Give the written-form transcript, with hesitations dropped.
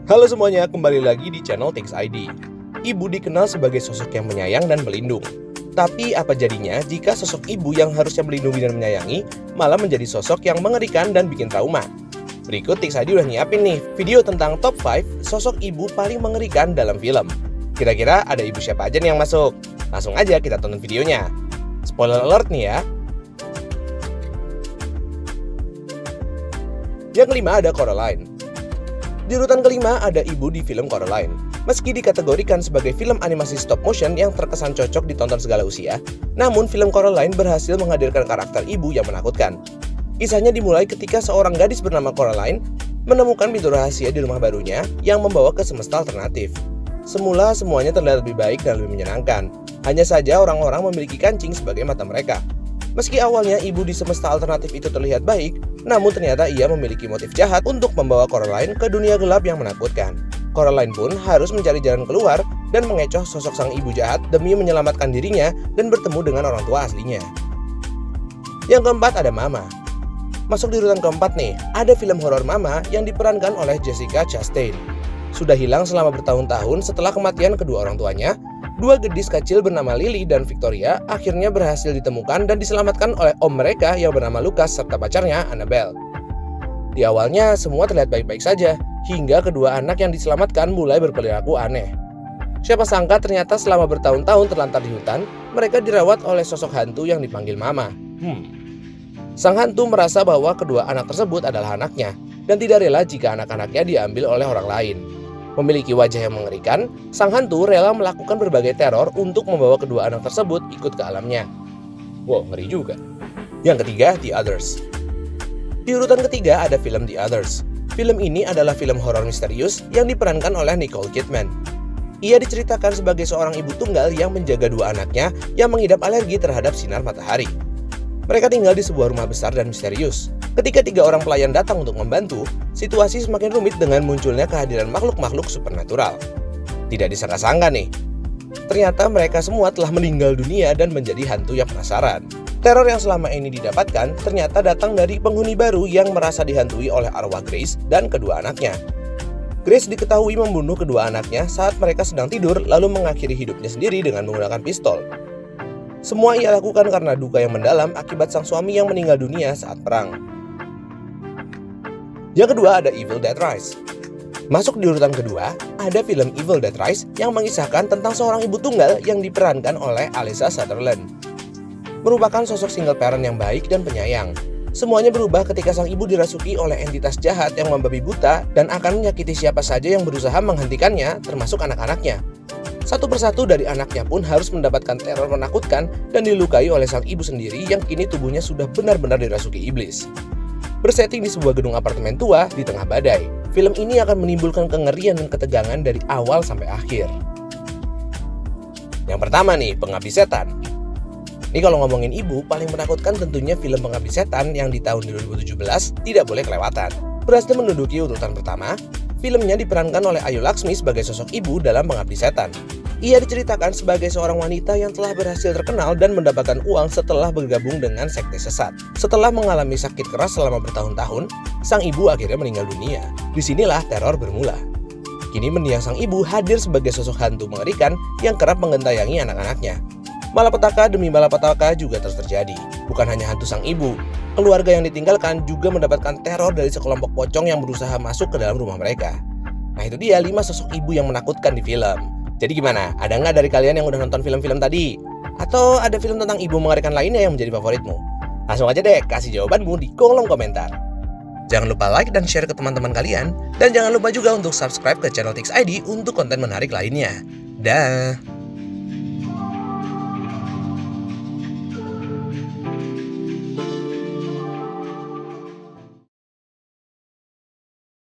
Halo semuanya, kembali lagi di channel Things ID. Ibu dikenal sebagai sosok yang menyayang dan melindung. Tapi apa jadinya jika sosok ibu yang harusnya melindungi dan menyayangi malah menjadi sosok yang mengerikan dan bikin trauma? Berikut Things ID udah nyiapin nih video tentang top 5 sosok ibu paling mengerikan dalam film. Kira-kira ada ibu siapa aja nih yang masuk? Langsung aja kita tonton videonya. Spoiler alert nih ya. Yang kelima ada Coraline. Di urutan kelima ada ibu di film Coraline. Meski dikategorikan sebagai film animasi stop motion yang terkesan cocok ditonton segala usia, namun film Coraline berhasil menghadirkan karakter ibu yang menakutkan. Kisahnya dimulai ketika seorang gadis bernama Coraline menemukan pintu rahasia di rumah barunya yang membawa ke semesta alternatif. Semula semuanya terlihat lebih baik dan lebih menyenangkan. Hanya saja orang-orang memiliki kancing sebagai mata mereka. Meski awalnya ibu di semesta alternatif itu terlihat baik, namun ternyata ia memiliki motif jahat untuk membawa Coraline ke dunia gelap yang menakutkan. Coraline pun harus mencari jalan keluar dan mengecoh sosok sang ibu jahat demi menyelamatkan dirinya dan bertemu dengan orang tua aslinya. Yang keempat ada Mama. Masuk di urutan keempat nih, ada film horor Mama yang diperankan oleh Jessica Chastain. Sudah hilang selama bertahun-tahun setelah kematian kedua orang tuanya, dua gadis kecil bernama Lily dan Victoria akhirnya berhasil ditemukan dan diselamatkan oleh om mereka yang bernama Lucas serta pacarnya Annabelle. Di awalnya semua terlihat baik-baik saja, hingga kedua anak yang diselamatkan mulai berperilaku aneh. Siapa sangka ternyata selama bertahun-tahun terlantar di hutan, mereka dirawat oleh sosok hantu yang dipanggil Mama. Sang hantu merasa bahwa kedua anak tersebut adalah anaknya, dan tidak rela jika anak-anaknya diambil oleh orang lain. Memiliki wajah yang mengerikan, sang hantu rela melakukan berbagai teror untuk membawa kedua anak tersebut ikut ke alamnya. Wow, ngeri juga. Yang ketiga, The Others. Di urutan ketiga ada film The Others. Film ini adalah film horor misterius yang diperankan oleh Nicole Kidman. Ia diceritakan sebagai seorang ibu tunggal yang menjaga dua anaknya yang mengidap alergi terhadap sinar matahari. Mereka tinggal di sebuah rumah besar dan misterius. Ketika tiga orang pelayan datang untuk membantu, situasi semakin rumit dengan munculnya kehadiran makhluk-makhluk supernatural. Tidak disangka-sangka nih, ternyata mereka semua telah meninggal dunia dan menjadi hantu yang penasaran. Teror yang selama ini didapatkan ternyata datang dari penghuni baru yang merasa dihantui oleh arwah Grace dan kedua anaknya. Grace diketahui membunuh kedua anaknya saat mereka sedang tidur lalu mengakhiri hidupnya sendiri dengan menggunakan pistol. Semua ia lakukan karena duka yang mendalam akibat sang suami yang meninggal dunia saat perang. Yang kedua ada Evil Dead Rise. Masuk di urutan kedua, ada film Evil Dead Rise yang mengisahkan tentang seorang ibu tunggal yang diperankan oleh Alyssa Sutherland. Merupakan sosok single parent yang baik dan penyayang. Semuanya berubah ketika sang ibu dirasuki oleh entitas jahat yang membabi buta dan akan menyakiti siapa saja yang berusaha menghentikannya, termasuk anak-anaknya. Satu persatu dari anaknya pun harus mendapatkan teror menakutkan dan dilukai oleh sang ibu sendiri yang kini tubuhnya sudah benar-benar dirasuki iblis. Bersetting di sebuah gedung apartemen tua di tengah badai, film ini akan menimbulkan kengerian dan ketegangan dari awal sampai akhir. Yang pertama nih, Pengabdi Setan. Ini kalau ngomongin ibu, paling menakutkan tentunya film Pengabdi Setan yang di tahun 2017 tidak boleh kelewatan. Berhasil menduduki urutan pertama. Filmnya diperankan oleh Ayu Laksmi sebagai sosok ibu dalam Pengabdi Setan. Ia diceritakan sebagai seorang wanita yang telah berhasil terkenal dan mendapatkan uang setelah bergabung dengan sekte sesat. Setelah mengalami sakit keras selama bertahun-tahun, sang ibu akhirnya meninggal dunia. Disinilah teror bermula. Kini mendiang sang ibu hadir sebagai sosok hantu mengerikan yang kerap menggentayangi anak-anaknya. Malapetaka demi malapetaka juga terus terjadi. Bukan hanya hantu sang ibu, keluarga yang ditinggalkan juga mendapatkan teror dari sekelompok pocong yang berusaha masuk ke dalam rumah mereka. Nah itu dia 5 sosok ibu yang menakutkan di film. Jadi gimana? Ada nggak dari kalian yang udah nonton film-film tadi? Atau ada film tentang ibu mengerikan lainnya yang menjadi favoritmu? Langsung aja deh kasih jawabanmu di kolom komentar. Jangan lupa like dan share ke teman-teman kalian. Dan jangan lupa juga untuk subscribe ke channel Things ID untuk konten menarik lainnya. Dah.